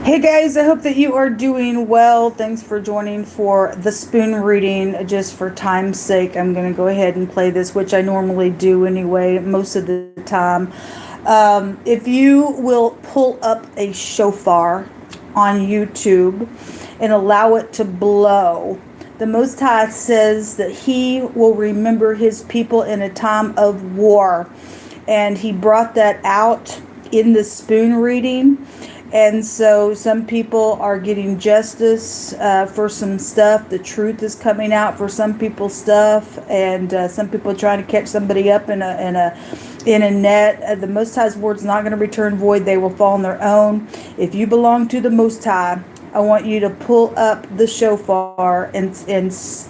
Hey guys, I hope that you are doing well. Thanks for joining for the spoon reading. Just for time's sake, I'm going to go ahead and play this, which I normally do anyway, most of the time. If you will pull up a shofar on YouTube and allow it to blow, the Most High says that He will remember His people in a time of war. And He brought that out in the spoon reading. And so some people are getting justice for some stuff. The truth is coming out for some people's stuff, and some people are trying to catch somebody up in a net. The Most High's word's not going to return void; they will fall on their own. If you belong to the Most High, I want you to pull up the shofar and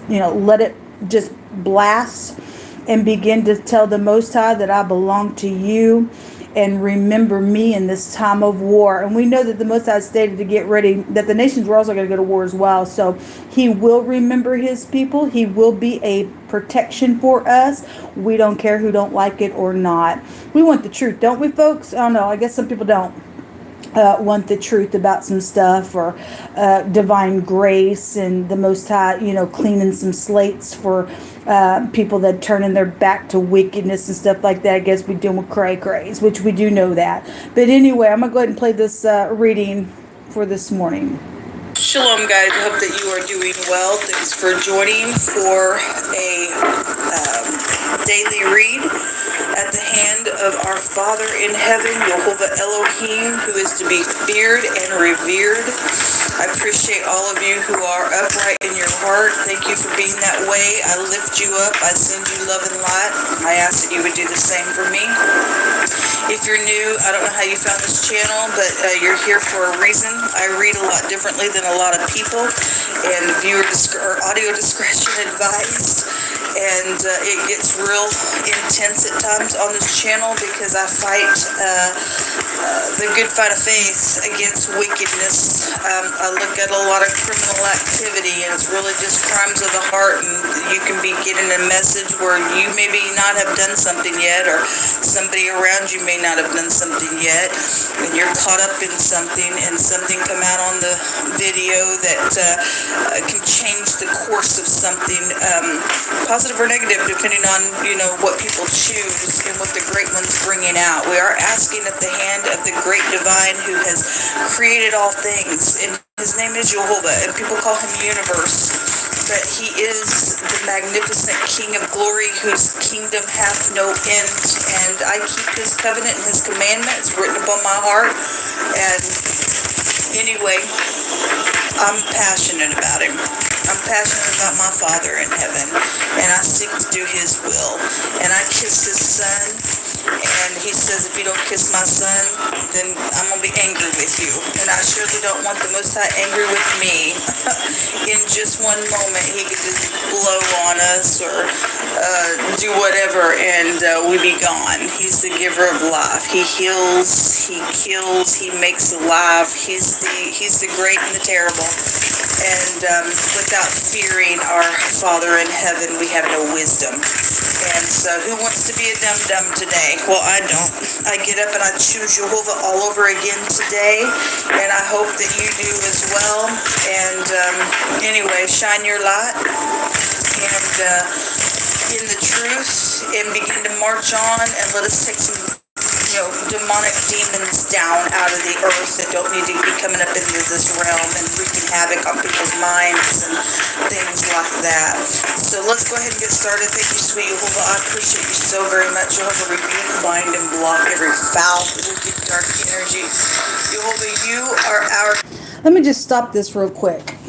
let it just blast and begin to tell the Most High that I belong to you. And remember me in this time of war. And we know that the Most High stated to get ready, that the nations were also going to go to war as well. So He will remember His people. He will be a protection for us. We don't care who don't like it or not. We want the truth, don't we, folks? I don't know. I guess some people don't. Want the truth about some stuff, or divine grace and the Most High, cleaning some slates for people that turning their back to wickedness and stuff like that. I guess we deal with cray-crays, which we do know that. But anyway, I'm going to go ahead and play this reading for this morning. Shalom, guys. I hope that you are doing well. Thanks for joining for a daily read at the hand of our Father in heaven, Jehovah Elohim, who is to be feared and revered. I appreciate all of you who are upright in your heart. Thank you for being that way. I lift you up. I send you love and light. I ask that you would do the same for me. If you're new, I don't know how you found this channel, but you're here for a reason. I read a lot differently than a lot of people, and viewer or audio discretion advised. And it gets real intense at times on this channel because I fight the good fight of faith against wickedness. I look at a lot of criminal activity, and it's really just crimes of the heart, and you can be getting a message where you maybe not have done something yet, or somebody around you may not have done something yet, and you're caught up in something, and something come out on the video that can change the course of something, positive or negative, depending on what people choose and what the great one's bringing out. We are asking at the hand of the great divine who has created all things, and His name is Jehovah, and people call Him Universe, but He is the magnificent King of glory, whose kingdom hath no end. And I keep His covenant and His commandments written upon my heart. And anyway, I'm passionate about Him. I'm passionate about my Father in heaven, and I seek to do His will. And I kiss His Son, and He says, if you don't kiss my Son, then I'm going to be angry with you. And I surely don't want the Most High angry with me. In just one moment, He could just blow on us or do whatever, and we be gone. He's the giver of life. He heals, He kills, He makes alive. He's the great and the terrible. And without fearing our Father in heaven, we have no wisdom. And so who wants to be a dum-dum today? Well, I don't. I get up and I choose Jehovah all over again today, and I hope that you do as well. And anyway, shine your light and in the truth, and begin to march on, and let us take some demonic demons down out of the earth that don't need to be coming up into this realm and wreaking havoc on people's minds and things like that. So let's go ahead and get started. Thank you, sweet Jehovah. I appreciate you so very much. Jehovah, rebuke, bind, and block every foul, wicked, dark energy. Jehovah, you are our... Let me just stop this real quick.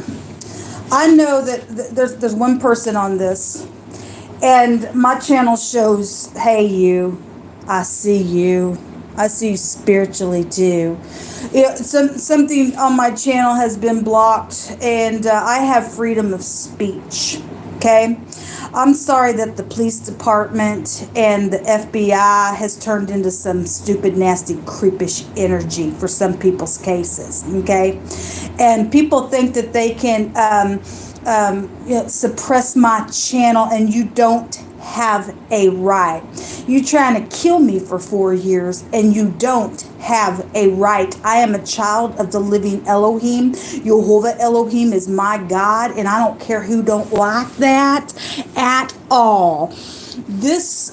I know that there's one person on this, and my channel shows, hey, you. I see you. I see you spiritually too. Something on my channel has been blocked, and I have freedom of speech. Okay? I'm sorry that the police department and the FBI has turned into some stupid, nasty, creepish energy for some people's cases. Okay? And people think that they can suppress my channel, and you don't have a right. You trying to kill me for 4 years and you don't have a right. I am a child of the living Elohim. Jehovah Elohim is my God, and I don't care who don't like that at all. This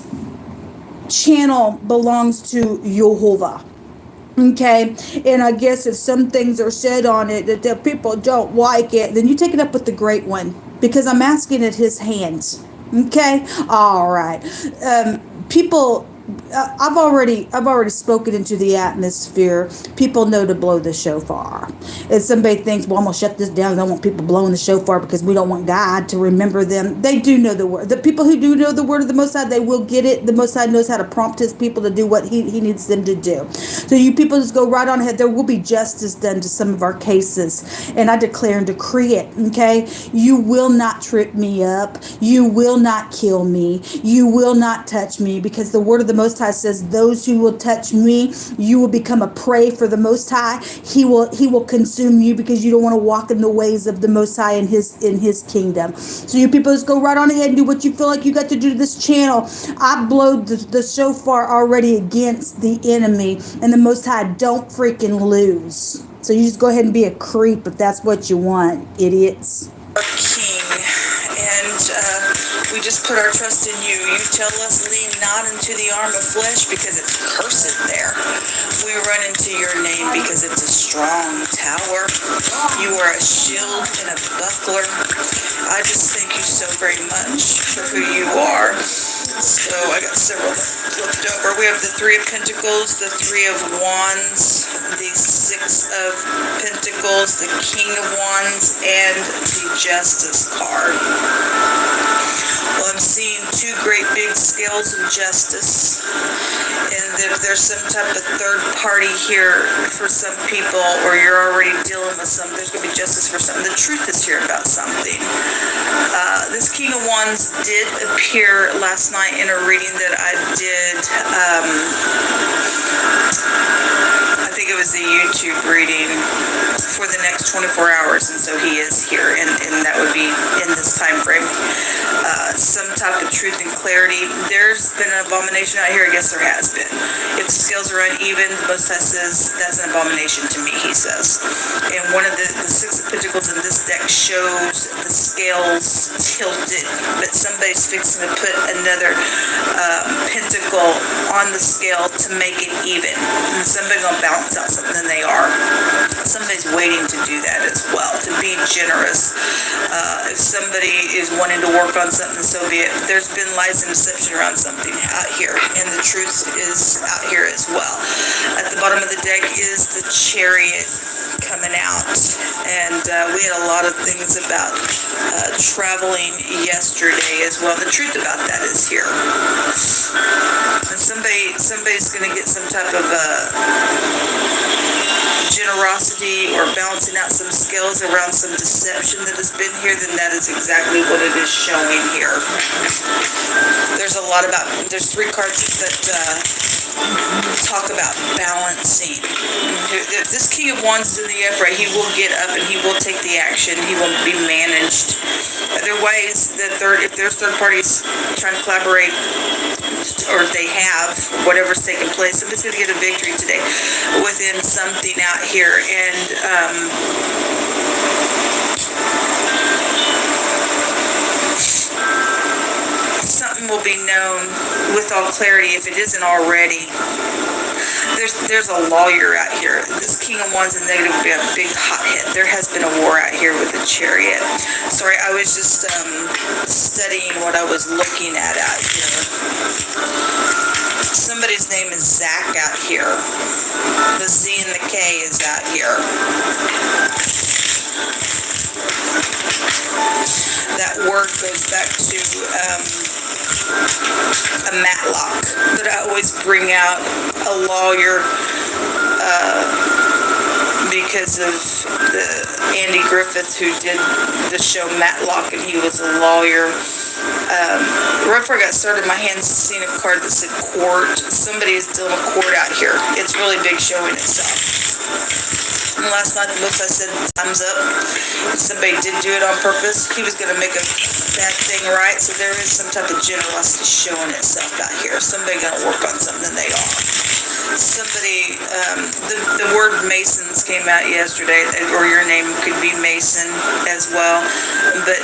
channel belongs to Jehovah. Okay, and I guess if some things are said on it that the people don't like it, then you take it up with the great one, because I'm asking at his hands. Okay, all right. People, I've already spoken into the atmosphere. People know to blow the shofar. If somebody thinks, well, I'm gonna shut this down, I don't want people blowing the shofar because we don't want God to remember them. They do know the word. The people who do know the word of the Most High, they will get it. The Most High knows how to prompt his people to do what he needs them to do. So you people just go right on ahead. There will be justice done to some of our cases, and I declare and decree it. Okay, you will not trip me up. You will not kill me. You will not touch me, because the word of the Most High says, those who will touch me, you will become a prey for the Most High. He will consume you, because you don't want to walk in the ways of the Most High in his kingdom. So you people just go right on ahead and do what you feel like you got to do to this channel. I blowed the shofar already against the enemy, and the Most High don't freaking lose. So you just go ahead and be a creep if that's what you want, idiots. King, and we just put our trust in you. You tell us, lean not into the arm of flesh, because it's cursed there. We run into your name because it's a strong tower. You are a shield and a buckler. I just thank you so very much for who you are. So I got several flipped over. We have the Three of Pentacles, the Three of Wands, the Six of Pentacles, the King of Wands, and the Justice card. Well, I'm seeing two great big scales of justice, and if there's some type of third party here for some people, or you're already dealing with something, there's going to be justice for something. The truth is here about something. This King of Wands did appear last night in a reading that I did. I think it was a YouTube reading for the next 24 hours, and so he is here, and that would be in this time frame. Some type of truth and clarity. There's been an abomination out here. I guess there has been. If the scales are uneven, the Most High says that's an abomination to me, he says. And one of the Six of Pentacles in this deck shows the scales tilted, but somebody's fixing to put another pentacle on the scale to make it even. And somebody's going to balance out something, and they are. Somebody's waiting to do that as well, to be generous. If somebody is wanting to work on something, so be it. There's been lies and deception around something out here, and the truth is out here as well. At the bottom of the deck is the Chariot coming out, and we had a lot of things about traveling yesterday as well. The truth about that is here, and somebody's going to get some type of generosity or balancing out some scales around some deception that has been here. Then that is exactly what it is showing here. There's three cards that talk about balancing. This King of Wands is in the upright. He will get up and he will take the action. He will be managed. There are ways that if there's third parties trying to collaborate, or they have, whatever's taking place, somebody's going to get a victory today within something out here. And something will be known with all clarity if it isn't already. There's a lawyer out here. This King of Wands in negative will be a big hothead. There has been a war out here with the Chariot. Sorry, I was just studying what I was looking at out here. Somebody's name is Zach out here. The Z and the K is out here. That word goes back to a matlock, but I always bring out a lawyer because of the Andy Griffith who did the show Matlock, and he was a lawyer. Right before I got started, my hands seen a card that said court. Somebody is dealing with court out here. It's really big showing itself. And last night, the Most High said, time's up. If somebody did do it on purpose, he was going to make a bad thing right. So there is some type of generosity showing itself out here. Somebody going to work on something they are. Somebody, the word Masons came out yesterday, or your name could be Mason as well. But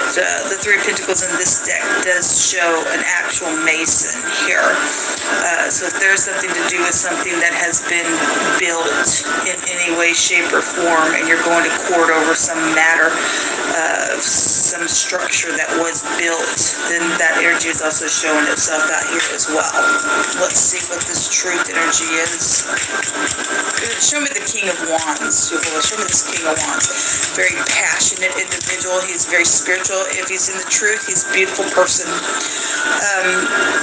the Three of Pentacles in this deck does show an actual Mason here. So if there's something to do with something that has been built in any way, shape, or form, and you're going to court over some matter, some structure that was built, then that energy is also showing itself out here as well. Let's see what this truth energy is. Show me the King of Wands. Show me this King of Wands. Very passionate individual. He's very spiritual. If he's in the truth, he's a beautiful person.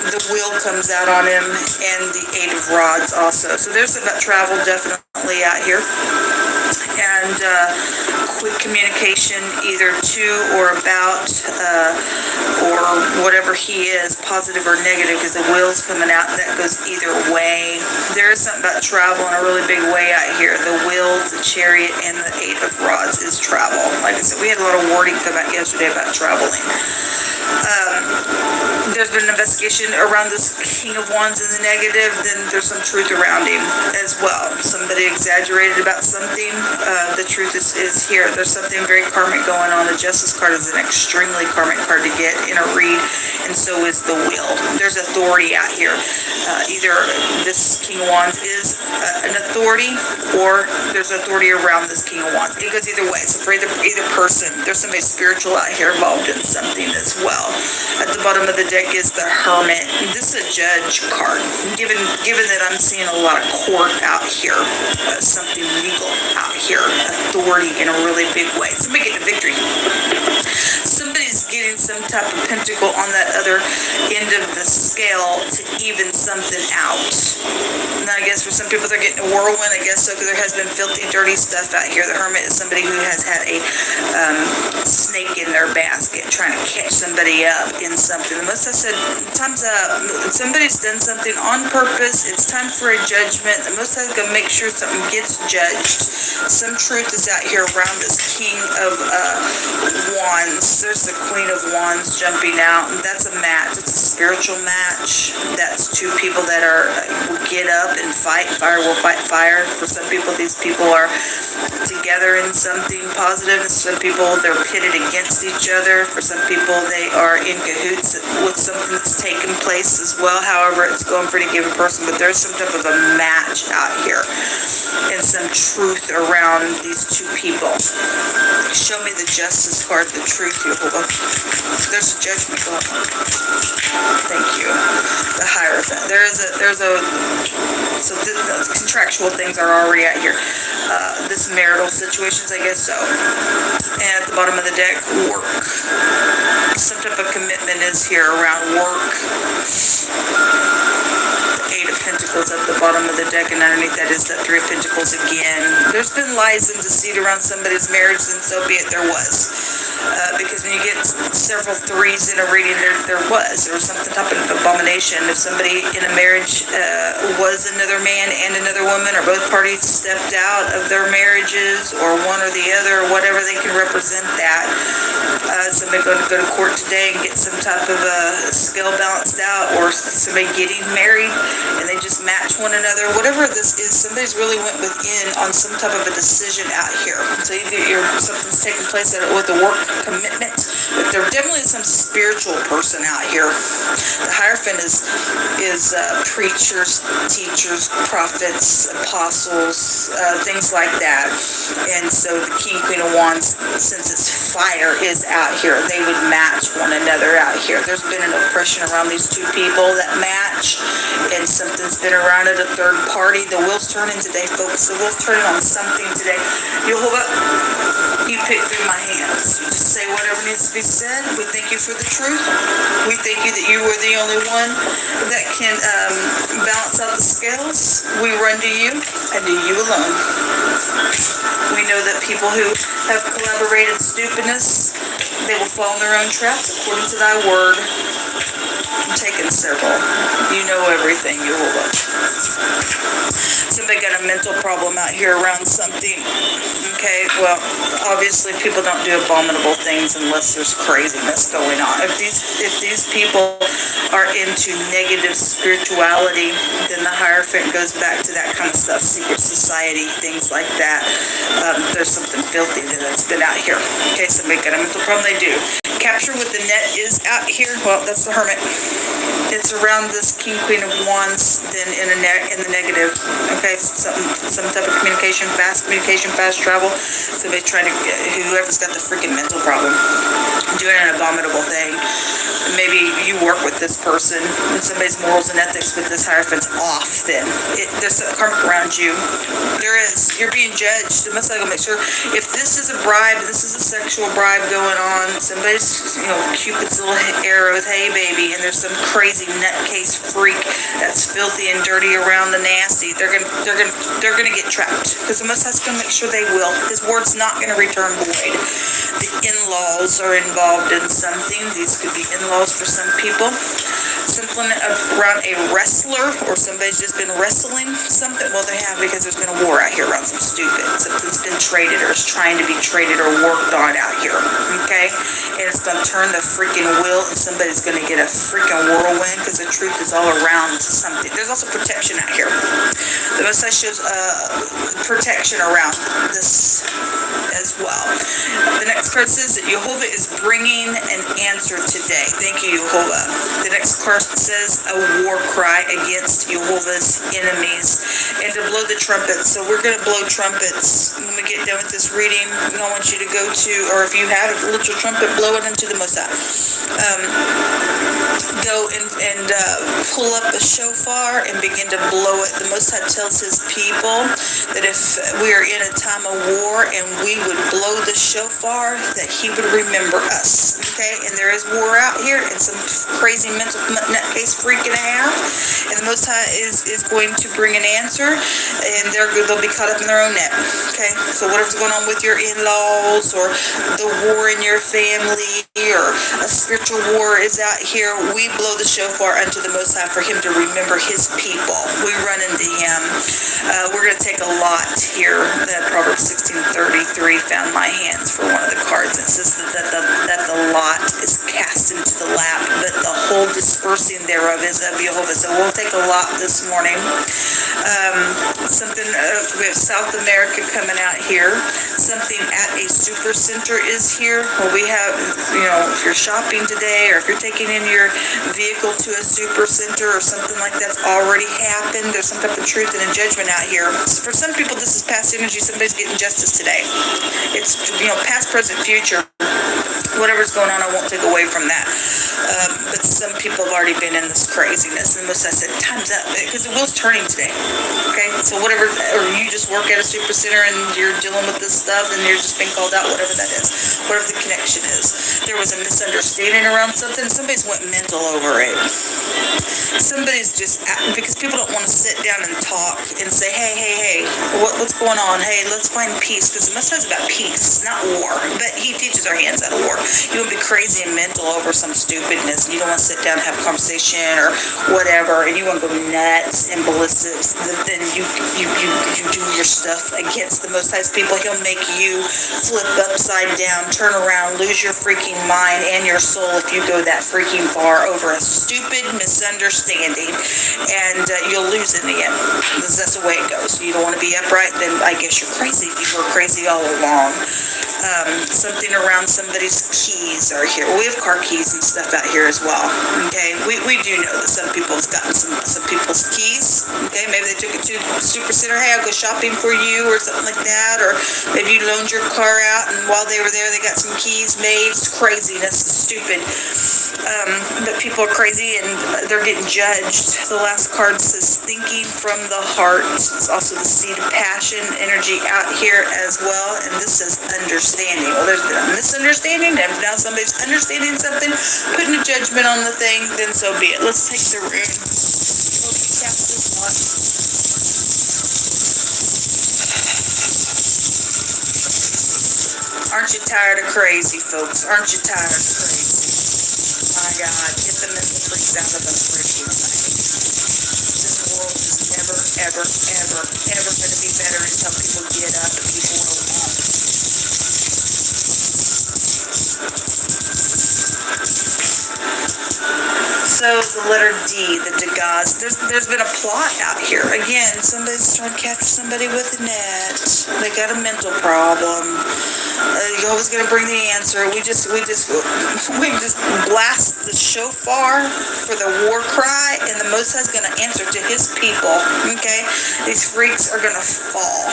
The wheel comes out on him, and the Eight of Rods also. So there's about travel definitely out here. And quick communication either to or about or whatever he is, positive or negative, because the wheel's coming out and that goes either way. There is something about travel in a really big way out here. The wheel, the chariot, and the Eight of Rods is travel. Like I said, we had a lot of wording come out yesterday about traveling. There's been an investigation around this King of Wands in the negative, then there's some truth around him as well. Somebody exaggerated about something. The truth is here. There's something very karmic going on. The Justice card is an extremely karmic card to get in a read, and so is the Wheel. There's authority out here. Either this King of Wands is an authority, or there's authority around this King of Wands. It goes either way. So for either person, there's somebody spiritual out here involved in something as well. At the bottom of the deck is the Hermit. This is a judge card. Given that I'm seeing a lot of court out here, something legal out here, authority in a really big way. Somebody getting a victory. Somebody's getting some type of pentacle on that other end of the scale to even something out. And I guess for some people they're getting a whirlwind, I guess so, because there has been filthy, dirty stuff out here. The Hermit is somebody who has had a snake in their basket trying to catch somebody up in something. The Most High said, time's up. Somebody's done something on purpose. It's time for a judgment. The Most High is going to make sure something gets judged. Some truth is out here around this King of Wands. There's the Queen of Wands jumping out. And that's a match. It's a spiritual match. That's two people that will get up and fight. Fire will fight fire. For some people, these people are together in something positive. And some people, they're pitted against each other. For some people, they are in cahoots with something that's taken place as well. However, it's going for any given person. But there's some type of a match out here. And some truth around these two people. Show me the Justice card, the truth, Jehovah. There's a judgment going on. Thank you. The Hierophant. So the contractual things are already out here. This marital situations, I guess so. And at the bottom of the deck, work. Some type of commitment is here around work. Eight of Pentacles at the bottom of the deck, and underneath that is that Three of Pentacles again. There's been lies and deceit around somebody's marriage, and so be it, there was. Because when you get several threes in a reading, there was some type of abomination. If somebody in a marriage was another man and another woman, or both parties stepped out of their marriages, or one or the other, or whatever they can represent that, somebody going to go to court today and get some type of a scale balanced out, or somebody getting married and they just match one another. Whatever this is, somebody's really went within on some type of a decision out here. So either something's taking place with a work commitment, but there definitely is some spiritual person out here. The Hierophant is preachers, teachers, prophets, apostles, things like that. And so the King, Queen of Wands, since it's fire, is out here. They would match one another out here. There's been an oppression around these two people that match, and something's been around it, a third party. The wheel's turning today, folks. The wheel's turning on something today. Jehovah, you pick through my hands. You just say whatever needs to be said. We thank you for the truth. We thank you that you are the only one that can balance out the scales. We run to you and to you alone. We know that people who have collaborated stupidness, they will fall in their own traps according to thy word. I'm taking several. You know everything, Jehovah. Somebody got a mental problem out here around something. Okay, well, obviously people don't do abominable things unless there's craziness going on. If these people are into negative spirituality, then the Hierophant goes back to that kind of stuff, secret society, things like that. There's something filthy that's been out here. Okay, somebody got a mental problem, they do. Capture with the net is out here. Well, that's the Hermit. It's around this King, Queen of Wands, then in the negative. Okay, some type of communication, fast travel. Somebody trying to, whoever's got the freaking mental problem, doing an abominable thing. Maybe you work with this person and somebody's morals and ethics with this Hierophant's off. Then there's some karmic around you. There is. You're being judged. Must I go make sure if this is a bribe, this is a sexual bribe going on. Somebody's, Cupid's little arrows. Hey, baby, and there's some crazy nutcase freak that's filthy and dirty around the nasty. They're gonna get trapped because the Most High's gonna make sure they will. His word's not gonna return void. The in-laws are involved in something. These could be in-laws for some people. Something around a wrestler, or somebody's just been wrestling something. Well, they have, because there's been a war out here around some stupid. Something's been traded or is trying to be traded or worked on out here. Okay? And it's going to turn the freaking wheel, and somebody's going to get a freaking whirlwind because the truth is all around something. There's also protection out here. The Most High shows protection around this as well. The next card says that Jehovah is bringing an answer today. Thank you, Jehovah. The next card says a war cry against Jehovah's enemies and to blow the trumpets. So we're going to blow trumpets. When we get done with this reading, I want you to go to, or if you have a little trumpet, blow it into the Most High. Go and pull up a shofar and begin to blow it. The Most High tells his people that if we are in a time of war and we would blow the shofar, that he would remember us. Okay? And there is war out here and some crazy mental nutcase freaking out. And the Most High is going to bring an answer, and they'll be caught up in their own net. Okay? So whatever's going on with your in-laws, or the war in your family, or a spiritual war is out here, we blow the shofar unto the Most High for him to remember his people. We run into him. We're going to take a lot here. That Proverbs 16:33 found my hands for one of the cards. It says that the lot is cast into the lap, but the whole dispersing thereof is of Jehovah. So we'll take a lot this morning. We have South America coming out here. Something at a super center is here. Well, we have, if you're shopping today, or if you're taking in your vehicle to a super center or something like that's already happened, there's some type of truth and a judgment out here. For some people, this is past energy. Somebody's getting justice today. It's, past, present, future. Whatever's going on, I won't take away from that. But some people have already been in this craziness. And most I said, time's up. Because the wheel's turning today. Okay? So whatever, or you just work at a super center and you're dealing with this stuff and you're just being called out, whatever that is. Whatever the connection is. There was a misunderstanding around something. Somebody's went mental over it. Somebody's just, because people don't want to sit down and talk and say, hey, what's going on? Hey, let's find peace. Because the message is about peace, not war. But he teaches our hands out of war. You won't be crazy and mental over some stupidness, and you don't want to sit down and have a conversation or whatever, and you want to go nuts and ballistic. Then you do your stuff against the Most High's people. He'll make you flip upside down, turn around, lose your freaking mind and your soul if you go that freaking far over a stupid misunderstanding, and you'll lose in the end. That's the way it goes. You don't want to be upright, then I guess you're crazy. You were crazy all along. Something around somebody's keys are here. We have car keys and stuff out here as well. Okay, we do know that some people have gotten some people's keys. Okay, maybe they took it to the super center. Hey, I'll go shopping for you or something like that. Or maybe you loaned your car out, and while they were there, they got some keys made. It's craziness. It's stupid. But people are crazy and they're getting judged. The last card says thinking from the heart. It's also the seed of passion energy out here as well. And this says understanding. Well, there's been a misunderstanding, and if now somebody's understanding something, putting a judgment on the thing, then so be it. Let's take the room. Let's tap this one. Aren't you tired of crazy, folks? Aren't you tired of crazy? My God, get the mental freaks out of us freaking things. This world is never, ever, ever, ever going to be better until people get up and people grow up. So the letter D, the Degas, there's been a plot out here. Again, somebody's trying to catch somebody with a net. They got a mental problem. You're always going to bring the answer. We just blast the shofar for the war cry, and the Most High is going to answer to His people. Okay, these freaks are going to fall.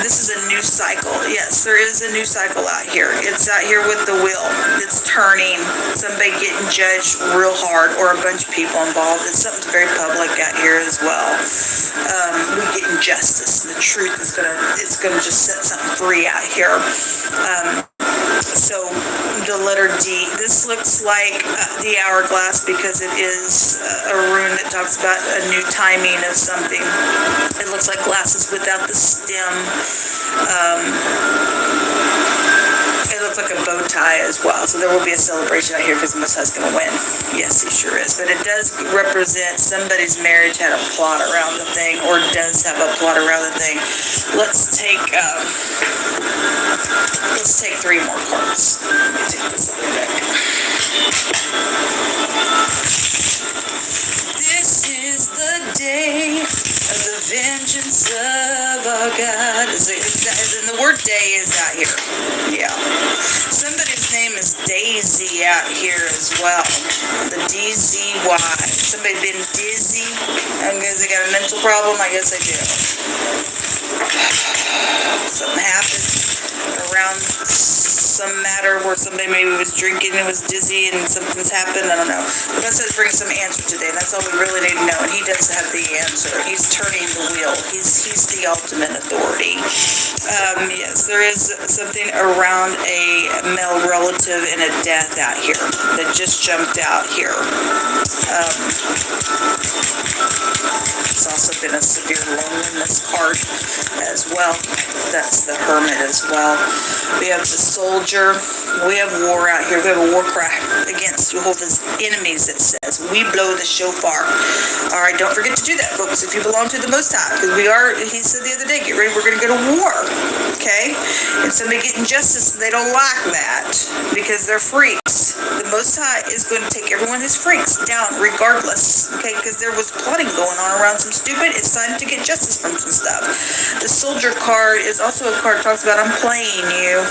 This is a new cycle. Yes, there is a new cycle out here. It's out here with the wheel. It's turning. Somebody getting judged real hard, or a bunch of people involved. It's something very public out here as well. We getting justice. The truth is gonna just set something free out here. So the letter D. This looks like the hourglass because it is a rune that talks about a new timing of something. It looks like glasses without the stem. It looks like a bow tie as well. So there will be a celebration out here because the Most High is going to win. Yes, he sure is. But it does represent somebody's marriage had a plot around the thing, or does have a plot around the thing. Let's take 3 more cards. Let me take this other deck. This is the day of the vengeance of our God. And the word day is out here. Yeah. Somebody's name is Daisy out here as well. The DZY. Somebody been dizzy? I guess they got a mental problem? I guess they do. Something happened around some matter where somebody maybe was drinking and was dizzy and something's happened. I don't know. But that says bring some answer today. That's all we really need to know. And he does have the answer. He's turning the wheel. He's the ultimate authority. Yes, there is something around a male relative and a death out here that just jumped out here. It's also been a severe loneliness card as well. That's the Hermit as well. We have the Soldier. We have war out here. We have a war cry against Jehovah's enemies. It says, we blow the shofar. All right, don't forget to do that, folks, if you belong to the Most High. Because he said the other day, get ready, we're going to go to war. Okay? And somebody getting justice, they don't like that because they're freaks. The Most High is going to take everyone who's freaks down regardless. Okay? Because there was plotting going on around some stupid. It's time to get justice from some stuff. The Soldier card is also a card that talks about I'm playing you.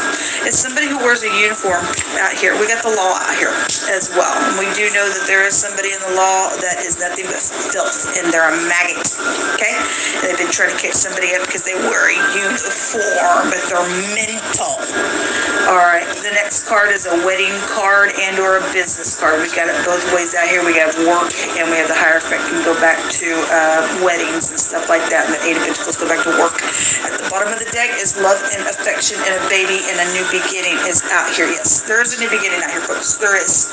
It's somebody who wears a uniform out here. We got the law out here as well. And we do know that there is somebody in the law that is nothing but filth, and they're a maggot. Okay? And they've been trying to catch somebody up because they wear a uniform, but they're mental. Alright, the next card is a wedding card and or a business card. We got it both ways out here. We got work, and we have the Hierophant can go back to weddings and stuff like that, and the 8 of Pentacles go back to work. At the bottom of the deck is love and affection and a baby and a new beginning is out here. Yes, there is a new beginning out here, folks. There is.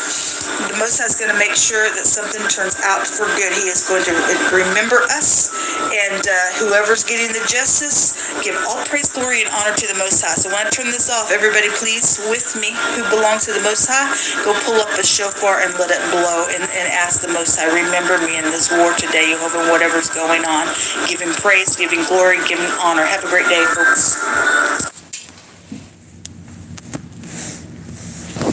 The Most High is going to make sure that something turns out for good. He is going to remember us, and whoever's getting the justice, give all praise, glory, and honor to the Most High. So when I turn this off, everybody please, with me, who belongs to the Most High, go pull up a shofar and let it blow and ask the Most High, remember me in this war today, Jehovah, whatever's going on. Give him praise, give him glory, give him honor. Have a great day, folks.